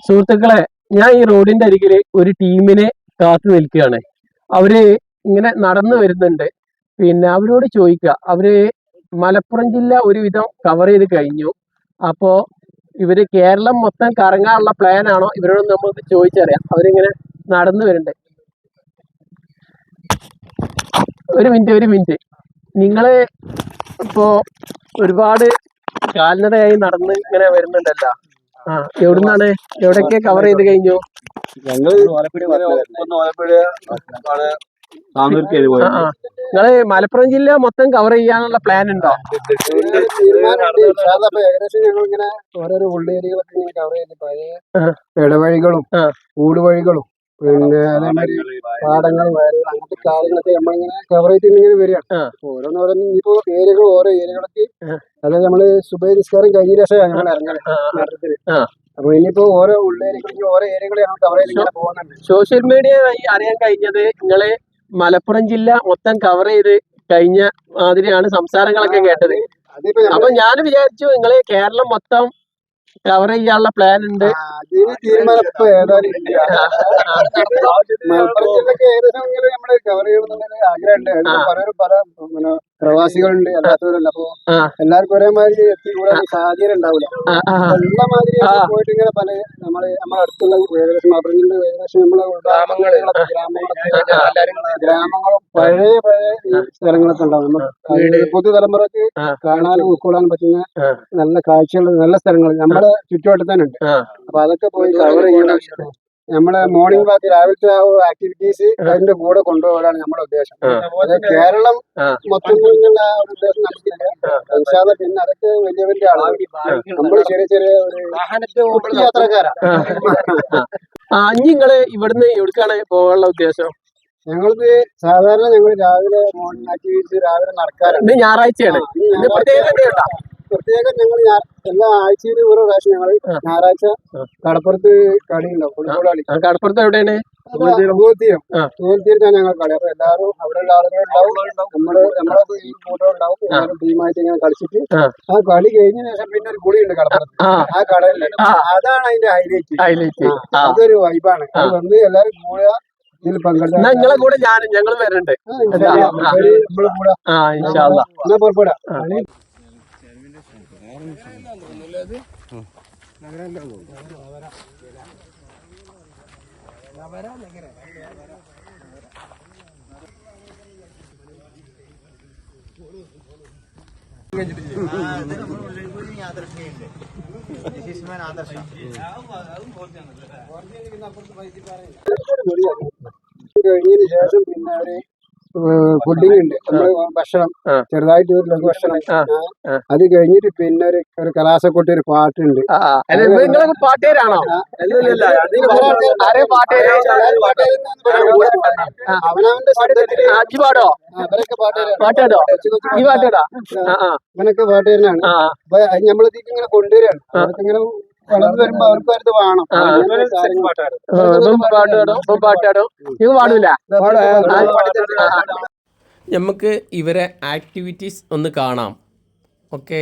സുഹൃത്തുക്കളെ, ഞാൻ ഈ റോഡിന്റെ അരികില് ഒരു ടീമിനെ കാത്തു നിൽക്കുകയാണ്. അവര് ഇങ്ങനെ നടന്നു വരുന്നുണ്ട്. പിന്നെ അവരോട് ചോദിക്കുക, അവര് മലപ്പുറം ജില്ല ഒരുവിധം കവർ ചെയ്ത് കഴിഞ്ഞു. അപ്പോ ഇവര് കേരളം മൊത്തം കറങ്ങാനുള്ള പ്ലാൻ ആണോ? ഇവരോട് നമുക്ക് ചോദിച്ചറിയാം. അവരിങ്ങനെ നടന്നു വരുന്നുണ്ട്. ഒരു മിനിറ്റ്. നിങ്ങള് ഇപ്പോ ഒരുപാട് കാൽനടയായി നടന്ന് ഇങ്ങനെ വരുന്നുണ്ടല്ലോ. എവിടുന്നാണ്? എവിടൊക്കെ കവർ ചെയ്ത് കഴിഞ്ഞു? നിങ്ങള് മലപ്പുറം ജില്ല മൊത്തം കവർ ചെയ്യാനുള്ള പ്ലാൻ ഉണ്ടോ? ഏകദേശം ഞങ്ങൾ ഇങ്ങനെ ഓരോരോ ഉള്ളേരികളൊക്കെ ഇങ്ങനെ കവർ ചെയ്ത് പഴയ ഇടവഴികളും ഊടുവഴികളും പിന്നെ അതേമാതിരി പാടങ്ങൾ വയലുകൾ അങ്ങനത്തെ കാര്യങ്ങളൊക്കെ നമ്മളിങ്ങനെ കവർ ചെയ്തിട്ട് ഇങ്ങനെ വരികയാണ്. ഓരോന്നോരോന്ന് ഇനിയിപ്പോ ഓരോ ഏരിയകളൊക്കെ അതായത് നമ്മള് സുബൈ നിസ്കാരം കഴിഞ്ഞ ശേഷം ഞങ്ങൾ ഇറങ്ങല്. അപ്പൊ ഇനിയിപ്പോ ഓരോ ഉള്ളേരികളും ഓരോ ഏരിയകൾ ഞങ്ങൾ കവർ ചെയ്ത് ഇങ്ങനെ പോകുന്നുണ്ട്. സോഷ്യൽ മീഡിയ വഴി അറിയാൻ കഴിഞ്ഞത് നിങ്ങള് മലപ്പുറം ജില്ല മൊത്തം കവർ ചെയ്ത് കഴിഞ്ഞ മാതിരിയാണ് സംസാരങ്ങളൊക്കെ കേട്ടത്. അപ്പൊ ഞാൻ വിചാരിച്ചു നിങ്ങള് കേരളം മൊത്തം കവർ ചെയ്യാനുള്ള പ്ലാൻ ഉണ്ട്. തീരുമാനം ഇപ്പൊ ഏതായാലും മലപ്പുറം ജില്ലക്ക് ഏകദേശം നമ്മള് കവർ ചെയ്യണമെന്നുള്ള ആഗ്രഹമുണ്ട്. പല പ്രവാസികളുണ്ട്, അല്ലാത്തവരല്ല. അപ്പൊ എല്ലാവർക്കും ഒരേമാതിരി എത്തിക്കൂടാൻ സാഹചര്യം ഉണ്ടാവില്ല. എല്ലാ മാതിരി പോയിട്ട് ഇങ്ങനെ പല നമ്മളെ അടുത്തുള്ള ഏകദേശം മലപ്പുറം ജില്ല ഏകദേശം നമ്മളെ ഗ്രാമങ്ങളും പഴയ സ്ഥലങ്ങളൊക്കെ ഉണ്ടാവും. പുതുതലമുറക്ക് കാണാനും ഉൾക്കൊള്ളാനും പറ്റുന്ന നല്ല കാഴ്ചകൾ, നല്ല സ്ഥലങ്ങൾ നമ്മുടെ ചുറ്റുവട്ടത്ത് തന്നെ ഉണ്ട്. അപ്പൊ അതൊക്കെ പോയി കവർ ചെയ്യണം. നമ്മളെ മോർണിംഗ് വാക്ക് രാവിലത്തെ ആക്ടിവിറ്റീസ് അതിന്റെ കൂടെ കൊണ്ടുപോകാനാണ് നമ്മുടെ ഉദ്ദേശം. കേരളം മൊത്തം ഉദ്ദേശം നമുക്കില്ല. പിന്നെ അതൊക്കെ വലിയ വലിയ ആളുകൾ, നമ്മള് ചെറിയ ചെറിയ ഒരു യാത്രക്കാരാ. നിങ്ങള് ഇവിടുന്ന് എവിടേക്കാണ് പോകാനുള്ള ഉദ്ദേശം? ഞങ്ങൾക്ക് സാധാരണ ഞങ്ങൾ രാവിലെ മോർണിംഗ് ആക്ടിവിറ്റീസ് രാവിലെ നടക്കാറുണ്ട്. ഞായറാഴ്ചയാണ്. പ്രത്യേകം ഞങ്ങൾ എല്ലാ ആഴ്ചയിലും ഓരോ പ്രാവശ്യം ഞങ്ങൾ ഞായറാഴ്ച കടപ്പുറത്ത് കളിയുണ്ടാവും, ഫുട്ബോൾ കളി. കടപ്പുറത്ത് എവിടെയാണ്? തോൽത്തീരത്താണ് ഞങ്ങൾ കളി. അപ്പൊ എല്ലാവരും അവിടെയുള്ള ആളുകളുണ്ടാവും, നമ്മളെ ഈ കൂട്ടം ഉണ്ടാവും. എല്ലാവരും ടീമായിട്ട് ഇങ്ങനെ കളിച്ചിട്ട് ആ കളി കഴിഞ്ഞ ശേഷം പിന്നെ ഒരു കുളിയുണ്ട് കടപ്പുറത്ത്. ആ കടലിൽ അതാണ് അതിന്റെ ഹൈലൈറ്റ്. അതൊരു വൈബാണ്. അത് വന്ന് എല്ലാവരും കൂടുക, ഇതിൽ പങ്കെടുക്കുക. നിങ്ങളെ കൂടെ ഞങ്ങൾ വരുന്നുണ്ട്. എന്നാ പുറപ്പെടാം. കഴിഞ്ഞതിന് ശേഷം പിന്നെ അവര് ഫുഡിങ് ഉണ്ട്, നമ്മള് ഭക്ഷണം ചെറുതായിട്ട് ഒരു ലഘു ഭക്ഷണം. അത് കഴിഞ്ഞിട്ട് പിന്നെ ഒരു കലാസക്കൊട്ടി ഒരു പാട്ടുണ്ട്. പാട്ടുകാരാണോ? അവനവന്റെ സ്വന്തത്തില് അവരൊക്കെ പാട്ടുകാരോ? ഇവനൊക്കെ പാട്ടുകാരനാണ്. അപ്പൊ നമ്മളെത്തിക്ക് ഇങ്ങനെ കൊണ്ടുവരികയാണ്. അവർക്ക് ഇങ്ങനെ വളർന്നു വരുമ്പോ അവർക്ക് അത് വേണം. നമുക്ക് ഇവരെ ആക്ടിവിറ്റീസ് ഒന്ന് കാണാം. ഓക്കെ,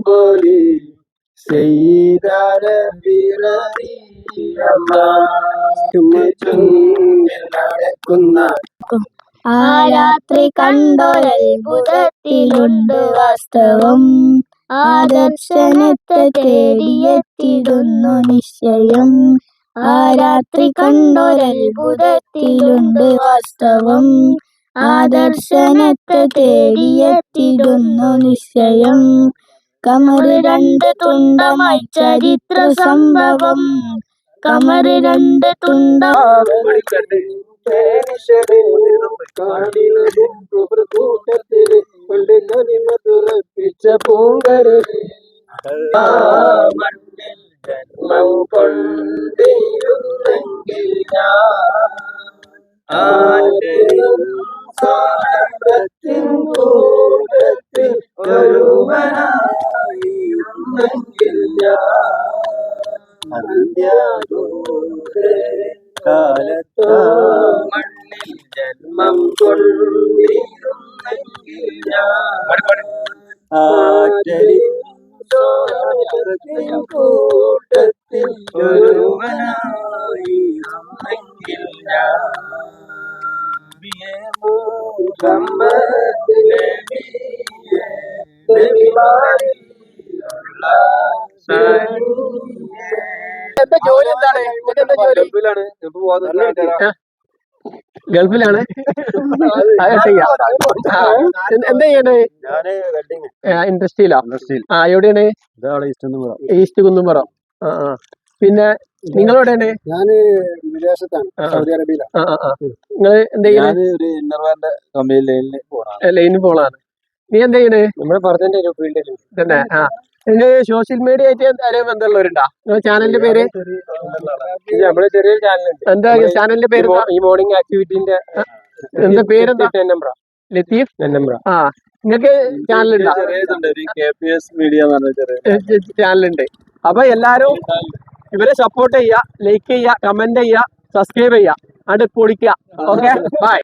ബോലി സയ്യിദാന നടക്കുന്ന ആ രാത്രി കണ്ടൊരത്ഭുതത്തിലുണ്ട് വാസ്തവം. ആ ദർശനത്തെ തേടിയെത്തിടുന്നു നിശ്ചയം. ആ രാത്രി കണ്ടൊരത്ഭുതത്തിലുണ്ട് വാസ്തവം. ആ ദർശനത്തെ തേടിയെത്തിടുന്നു നിശ്ചയം. കമറ് രണ്ട് തുണ്ടമായി ചരിത്ര സംഭവം. കമറ് രണ്ട് തുണ്ടമായി കൂട്ടത്തില് കൊണ്ട് കനിമതുറപ്പിച്ച പൂങ്കരല് മണ്ണിൽ ജന്മം കൊണ്ടിരുന്നെങ്കിൽ ഞാൻ കൂട്ടത്തിൽ ഒരുവനായിരുന്നെങ്കിൽ കാലത്തോ മണ്ണിൽ ജന്മം കൊണ്ടിരുന്നെങ്കിൽ കൂട്ടത്തിൽ ഒരുവനായിരുന്നെങ്കിൽ എന്താ ജോലി എന്താണ്? എന്താ ജോലി? ഗൾഫിലാണ്. എന്താ ചെയ്യണേ? ഇൻഡസ്ട്രിയിലാ? ആ എവിടെയാണ്? ഈസ്റ്റ് കുന്നുംപുറം. ആ ആ പിന്നെ നിങ്ങളെവിടെയാണ്? ഞാന് വിദേശത്താണ്, സൗദി അറേബ്യയിലാണ്. നിങ്ങൾ എന്താ ചെയ്യുന്നത്? ലൈനിൽ പോളാണ്. നീ എന്താ ചെയ്യണേ? നമ്മുടെ പറഞ്ഞ ഫീൽഡിൽ തന്നെ. ആ നിങ്ങൾ സോഷ്യൽ മീഡിയ ആയിട്ട് ആരെയും ബന്ധമുള്ളവരുണ്ടോ? നിങ്ങളുടെ ചാനലിന്റെ പേര് നമ്മുടെ ചെറിയൊരു ചാനലുണ്ട്. എന്താ ചാനലിന്റെ പേര്? ഈ മോർണിംഗ് ആക്ടിവിറ്റിന്റെ എന്താ പേരെന്താ? ലത്തീഫ് നെന്നമ്പ്ര. ആ നിങ്ങൾക്ക് ചാനലുണ്ടോ? ചാനലുണ്ട്. അപ്പൊ എല്ലാരും ഇവരെ സപ്പോർട്ട് ചെയ്യുക, ലൈക്ക് ചെയ്യുക, കമന്റ് ചെയ്യുക, സബ്സ്ക്രൈബ് ചെയ്യുക, അത് പൊളിക്കുക. Okay by.